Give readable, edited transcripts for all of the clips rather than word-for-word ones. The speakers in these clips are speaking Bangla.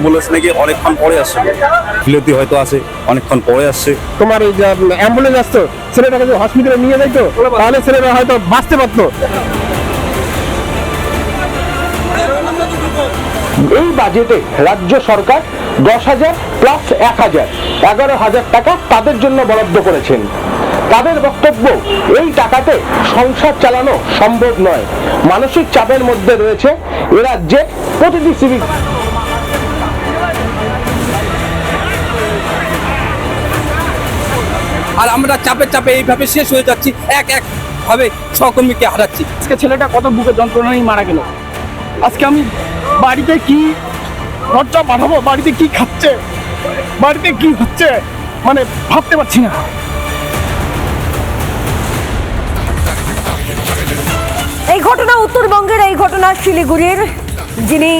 অ্যাম্বুলেন্স নাকি অনেকক্ষণ পরে আসছে, বিলতি হয়তো আছে, অনেকক্ষণ পরে আসছে। তোমার এই যে অ্যাম্বুলেন্স আসতো, ছেলেটাকে যদি হসপিটালে নিয়ে যাইতো তাহলে ছেলেটা হয়তো বাঁচতে পারতো। এই বাজেটে রাজ্য সরকার 10,000 প্লাস 1,000 11,000 টাকা তাদের জন্য বরাদ্দ করেছেন। তাদের বক্তব্য, এই টাকাতে সংসার চালানো সম্ভব নয়, মানসিক চাপের মধ্যে রয়েছে এ রাজ্যে প্রতিটি সিভিক। আর আমরা চাপে চাপে এইভাবে শেষ হয়ে যাচ্ছি, এক এক ভাবে সহকর্মীকে হারাচ্ছি। আজকে ছেলেটা কত বুকে যন্ত্রণায় মারা গেল। আজকে আমি বাড়িতে কি খরচা পাঠাবো, বাড়িতে কি খাচ্ছে, বাড়িতে কি হচ্ছে, মানে ভাবতে পারছি না। এই ঘটনা উত্তরবঙ্গের, এই ঘটনা শিলিগুড়ির। যিনি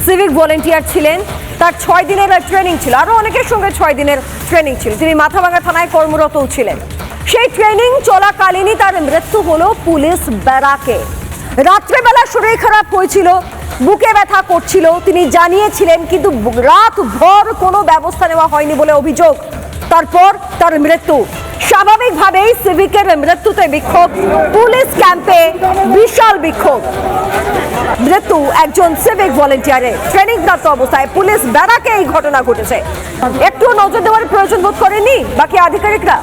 সিভিক ভলেন্টিয়ার ছিলেন, তার 6 দিনের ট্রেনিং ছিল, আরো অনেকের সঙ্গে 6 দিনের ট্রেনিং ছিল। তিনি মাথাভাঙা থানায় কর্মরতও ছিলেন। সেই ট্রেনিং চলাকালীনই তার মৃত্যু হলো পুলিশ ব্যারাকে। রাত্রেবেলা শরীর খারাপ হয়েছিল, বুকে ব্যথা করছিল, তিনি জানিয়েছিলেন, কিন্তু রাত ভর কোনো ব্যবস্থা নেওয়া হয়নি বলে অভিযোগ। তারপর তার মৃত্যু। স্বাভাবিকভাবেই সিভিকের মৃত্যুতে বিক্ষোভ, পুলিশ ক্যাম্পে বিশাল বিক্ষোভ। মৃত্যু একজন সিভিক ভলেন্টিয়ারের, ট্রেনিংরত অবস্থায় পুলিশ ব্যারাকে এই ঘটনা ঘটেছে। একটু নজর দেওয়ার প্রয়োজন বোধ করেননি বাকি আধিকারিকরা?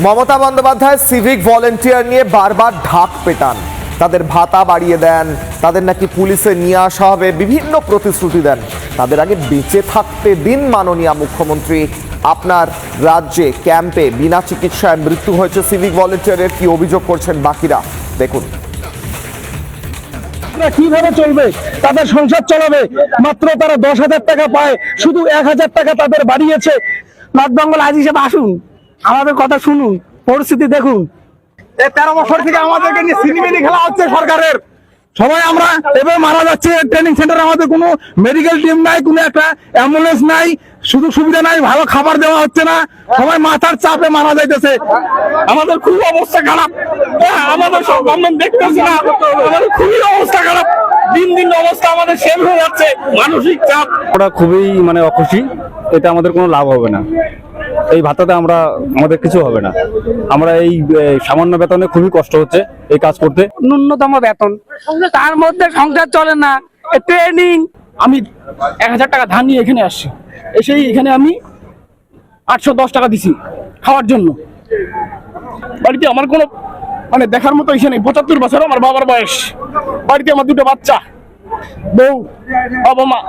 মমতা বন্দ্যোপাধ্যায় সিভিক ভলেন্টিয়ার নিয়ে বারবার ঢাক পেটান, তাদের ভাতা বাড়িয়ে দেন, তাদের নাকি পুলিশে নিয়ে আসা হবে, বিভিন্ন প্রতিশ্রুতি দেন। তাদের আগে বেঁচে থাকতে দিন মাননীয় মুখ্যমন্ত্রী। আপনার রাজ্যে ক্যাম্পে বিনা চিকিৎসায় মৃত্যু হয়েছে সিভিক ভলেন্টিয়ারের, কি অভিযোগ করছেন বাকিরা দেখুন। কিভাবে চলবে, তাদের সংসার চলাবে, মাত্র তারা 10,000 টাকা পায়, শুধু 1,000 টাকা তাদের বাড়িয়েছে। নর্থ বেঙ্গল আজ হিসেবে আসুন, আমাদের কথা শুনুন, পরিস্থিতি দেখুন। 13 বছর থেকে আমাদেরকে নিয়ে সিনেমিনি খেলা হচ্ছে সরকারের। সবাই আমরা এবার মারা যাচ্ছে। ট্রেনিং সেন্টারে আমাদের কোনো মেডিকেল টিম নাই, কোনো একটা অ্যাম্বুলেন্স নাই, সুযোগ সুবিধা নাই, ভালো খাবার দেওয়া হচ্ছে না, সবাই মাথার চাপে মারা যাইতেছে। আমাদের খুব অবস্থা খারাপ, আমাদের সব গভর্নমেন্ট দেখতেছে না, আমাদের খুবই অবস্থা খারাপ। দিন দিন অবস্থা আমাদের শেষ হয়ে যাচ্ছে, মানসিক চাপ। ওরা খুবই অখুশি, এটা আমাদের কোনো লাভ হবে না। এই ভাতাতে আমাদের কিছু হবে না। আমরা এই সামান্য বেতনে খুবই কষ্ট হচ্ছে এই কাজ করতে। ন্যূনতম বেতন, তার মধ্যে সংসার চলে না। ট্রেনিং, আমি 1,000 টাকা ধার নিয়ে এখানে আসছি, এসেই এখানে আমি 810 টাকা দিছি খাওয়ার জন্য। বাড়িতে আমার কোনো দেখার মতো ইসে নেই। 75 বছর আমার বাবার বয়স, বাড়িতে আমার 2টো বাচ্চা, বউ, বাবা মা,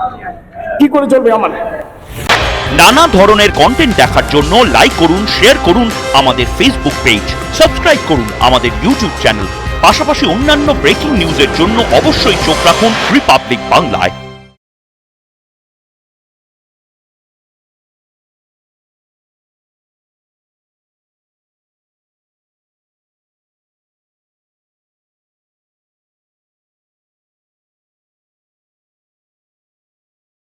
কি করে চলবে আমার? নানা ধরনের কন্টেন্ট দেখার জন্য লাইক করুন, শেয়ার করুন আমাদের ফেসবুক পেজ, সাবস্ক্রাইব করুন আমাদের ইউটিউব চ্যানেল। পাশাপাশি অন্যান্য ব্রেকিং নিউজের জন্য অবশ্যই চোখ রাখুন রিপাবলিক বাংলায়।